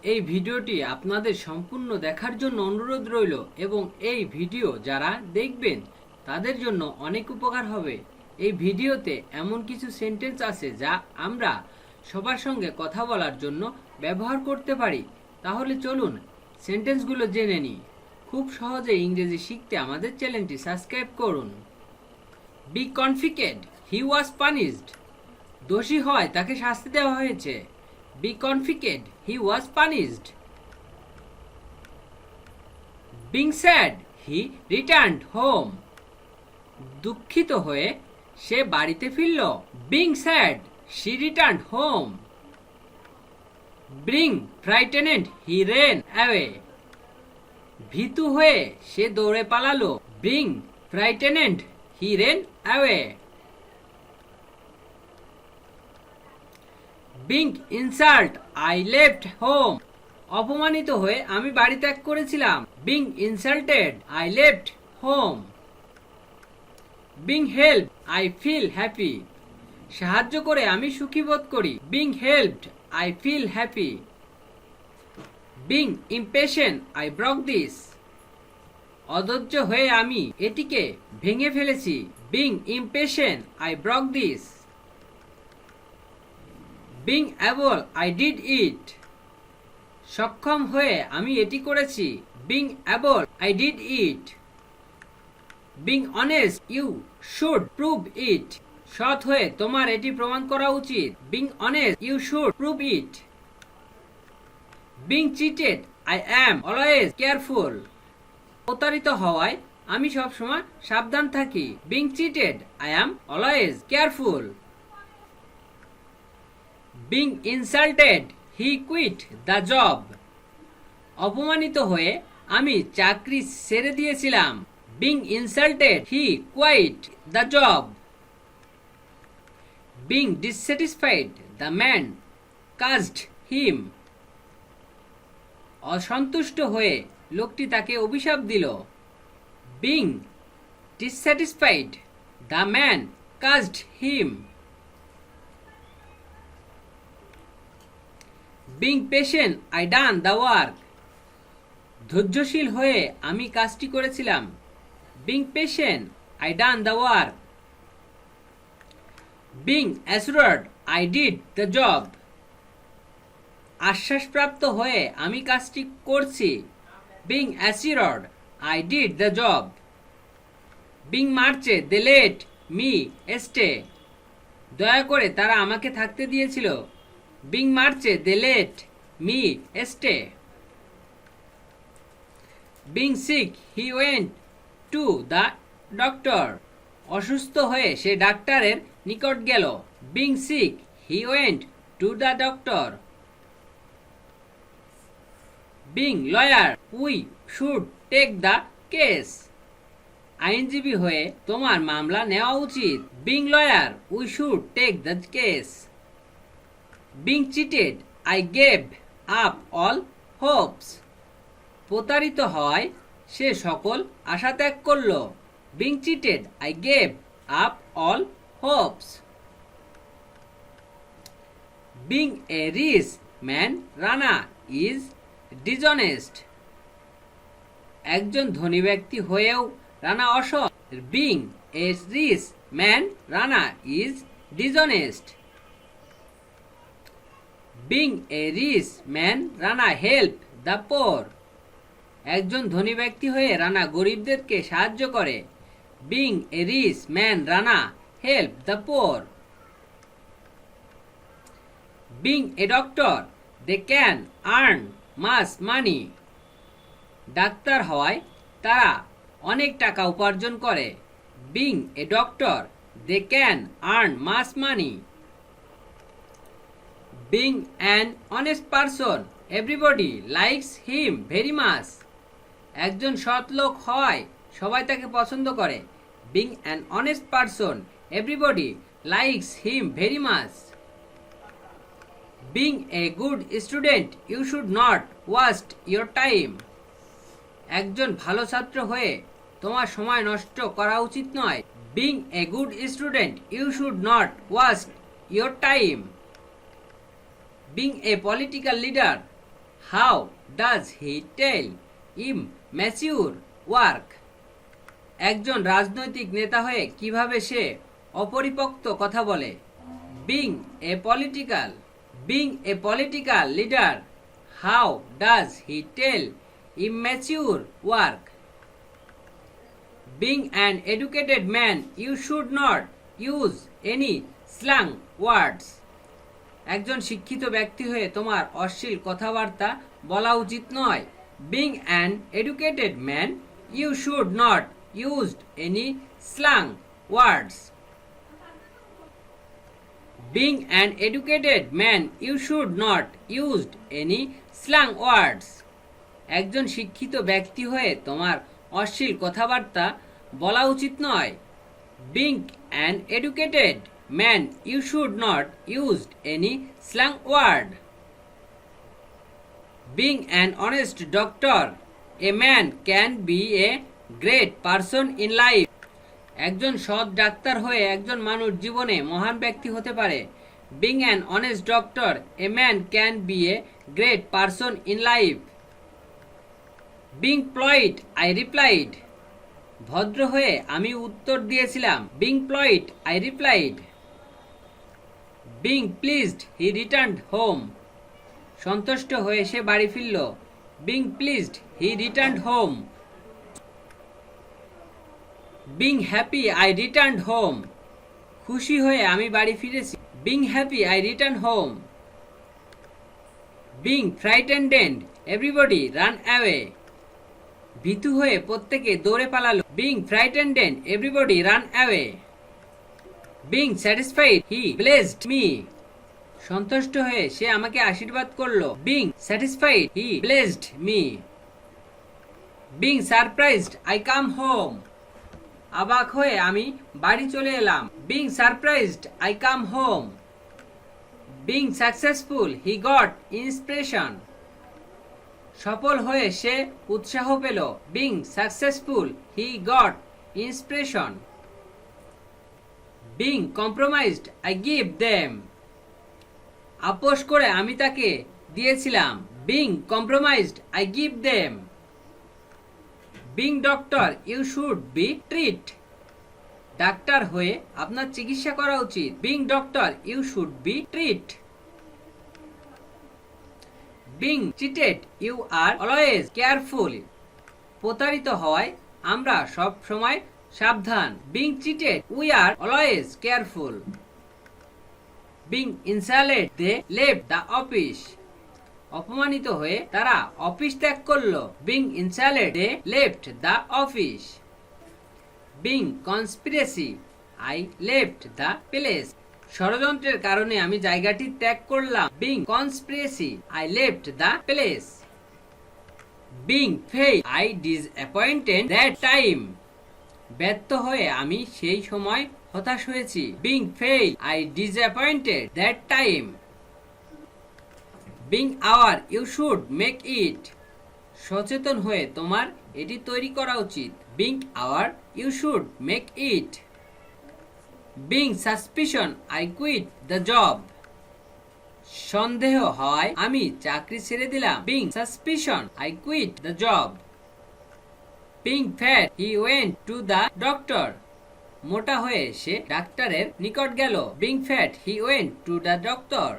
এই ভিডিওটি আপনাদের সম্পূর্ণ দেখার জন্য অনুরোধ রইল এবং এই ভিডিও যারা দেখবেন তাদের জন্য অনেক উপকার হবে। এই ভিডিওতে এমন কিছু সেন্টেন্স আছে যা আমরা সবার সঙ্গে কথা বলার জন্য ব্যবহার করতে পারি। তাহলে চলুন সেন্টেন্সগুলো জেনে নিই। খুব সহজে ইংরেজি শিখতে আমাদের চ্যানেলটি সাবস্ক্রাইব করুন। Be confident, he was punished. দোষী হয় তাকে শাস্তি দেওয়া হয়েছে। Be confident, he was punished. Being sad, he returned home. দুঃখিত হয়ে সে বাড়িতে ফিরল। Being sad, she returned home. Being frightened, he ran away. ভীতু হয়ে সে দৌড়ে পালালো। Being frightened, he ran away. Being insult, I left home. অপমানিত হয়ে আমি বাড়ি ত্যাগ করেছিলাম। Being insulted, I left home. Being helped, I feel happy. সাহায্য করে আমি সুখী বোধ করি। Being helped, I feel happy. Being impatient, I broke this. অধৈর্য হয়ে আমি এটিকে ভেঙে ফেলেছি। Being impatient, I broke this. Being able, I did it. সক্ষম হয়ে আমি এটি করেছি। Being able, I did it. Being honest, you should prove it. সৎ হয়ে তোমার এটি প্রমাণ করা উচিত। Being honest, you should prove it. Being cheated, I am always careful. প্রতারিত হওয়ায় আমি সবসময় সাবধান থাকি। Being cheated, I am always careful. Being insulted, he quit the job. অপমানিত হয়ে আমি চাকরি ছেড়ে দিয়েছিলাম। Being insulted, he quit the job. Being dissatisfied, the man cursed him. অসন্তুষ্ট হয়ে লোকটি তাকে অভিশাপ দিল। Being dissatisfied, the man cursed him. Being patient, I done the work. ধৈর্যশীল হয়ে আমি কাজটি করেছিলাম। Being patient, I done the work. Being assured, I did the job. আশ্বাসপ্রাপ্ত হয়ে আমি কাজটি করছি। Being assured, I did the job. Being merced, they let me stay. দয়া করে তারা আমাকে থাকতে দিয়েছিল। Being merced, they let me stay. Being sick, he went to the doctor. অসুস্থ হয়ে সে ডাক্তারের নিকট গেল। Being sick, he went to the doctor. Being lawyer, we should take the case. আইনজীবী হয়ে তোমার মামলা নেওয়া উচিত। Being lawyer, we should take the case. Being cheated, I gave up all hopes. প্রতারিত হয় সে সকল আশা ত্যাগ করল। Being cheated, I gave up all hopes. Being a rich man, Rana is dishonest. একজন ধনী ব্যক্তি হয়েও রানা অসৎ। Being a rich man, Rana is dishonest. Being a rich man, Rana help the poor. একজন ধনী ব্যক্তি হয়ে রানা গরিবদেরকে সাহায্য করে। Being a rich man, Rana help the poor. Being a doctor, they can earn much money. Doctor হওয়ায় তারা অনেক টাকা উপার্জন করে। Being a doctor, they can earn much money. Being an honest person, everybody likes him very much. একজন সৎ লোক হয় সবাই তাকে পছন্দ করে। Being an honest person, everybody likes him very much. Being a good student, you should not waste your time. একজন ভালো ছাত্র হয়ে তোমার সময় নষ্ট করা উচিত নয়। Being a good student, you should not waste your time. Being a political leader, how does he tell immature work. একজন রাজনৈতিক নেতা হয়ে কিভাবে সে অপরিপক্ত কথা বলে। being a political leader, how does he tell immature work? Being an educated man, you should not use any slang words. একজন শিক্ষিত ব্যক্তি হয়ে তোমার অশ্লীল কথাবার্তা বলা উচিত নয়। Being an educated man, you should not use any slang words. Being an educated man, you should not use any slang words. একজন শিক্ষিত ব্যক্তি হয়ে তোমার অশ্লীল কথাবার্তা বলা উচিত নয়। Being an educated man, you should not use any slang word. Being an honest doctor, a man can be a great person in life. একজন সৎ ডাক্তার হয়ে একজন মানুষ জীবনে মহান ব্যক্তি হতে পারে। Being an honest doctor, a man can be a great person in life. Being polite, I replied. ভদ্র হয়ে আমি উত্তর দিয়েছিলাম। Being polite, I replied. Being pleased, he returned home. সন্তুষ্ট হয়ে সে বাড়ি ফিরল। Being pleased, he returned home. Being happy, I returned home. খুশি হয়ে আমি বাড়ি ফিরেছি। Being happy, I returned home. Being frightened, everybody ran away. ভীতু হয়ে প্রত্যেকে দৌড়ে পালালো। Being frightened, everybody ran away. Being satisfied, he blessed me. সন্তুষ্ট হয়ে সে আমাকে আশীর্বাদ করলো। Being satisfied, he blessed me. Being surprised, I come home. অবাক হয়ে আমি বাড়ি চলে এলাম। Being surprised, I come home. Being successful, he got inspiration. সফল হয়ে সে উৎসাহ পেল। Being successful, he got inspiration. Being compromised, I give them. আপোষ করে আমি তাকে দিয়েছিলাম। Being compromised, I give them. Being doctor, you should be treat. Doctor হয়ে আপনার চিকিৎসা করা উচিত। Being doctor, you should be treat. Being cheated, you are always careful. প্রতারিত হওয়ায় আমরা সব সময় সাবধান। Being cheated, we are always careful. Being insulted, they left the office. অপমানিত হয়ে তারা অফিস ত্যাগ করলো। Being insulted, they left the office. Being conspiracy, I left the place. ষড়যন্ত্রের কারণে আমি জায়গাটি ত্যাগ করলাম। Being conspiracy, I left the place. Being failed, I disappointed that time. ব্যর্থ হয়ে আমি সেই সময় হতাশ হয়েছি। Being failed, I disappointed that time. Being aware, you should make it. সচেতন হয়ে তোমার এটি তৈরি করা উচিত। Being aware, you should make it. Being suspicion, I quit the job. সন্দেহ হয় আমি চাকরি ছেড়ে দিলাম। Being suspicion, I quit the job. Being fat, he went to the doctor. মোটা হয়ে সে ডাক্তারের নিকট গেল। Being fat, he went to the doctor.